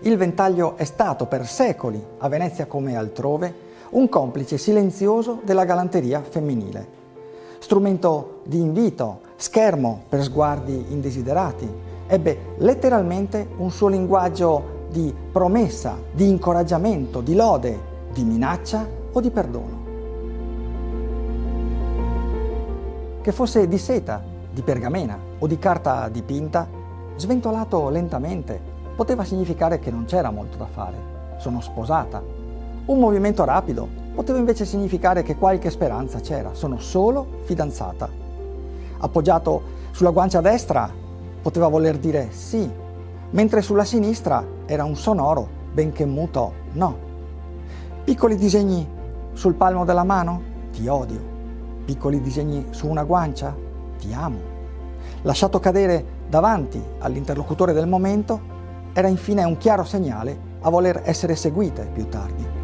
Il ventaglio è stato per secoli, a Venezia come altrove, un complice silenzioso della galanteria femminile. Strumento di invito, schermo per sguardi indesiderati, ebbe letteralmente un suo linguaggio di promessa, di incoraggiamento, di lode, di minaccia o di perdono. Che fosse di seta, di pergamena o di carta dipinta, sventolato lentamente, poteva significare che non c'era molto da fare. Sono sposata. Un movimento rapido poteva invece significare che qualche speranza c'era. Sono solo fidanzata. Appoggiato sulla guancia destra poteva voler dire sì, mentre sulla sinistra era un sonoro, benché muto, no. Piccoli disegni sul palmo della mano? Ti odio. Piccoli disegni su una guancia? Ti amo. Lasciato cadere davanti all'interlocutore del momento, era infine un chiaro segnale a voler essere seguite più tardi.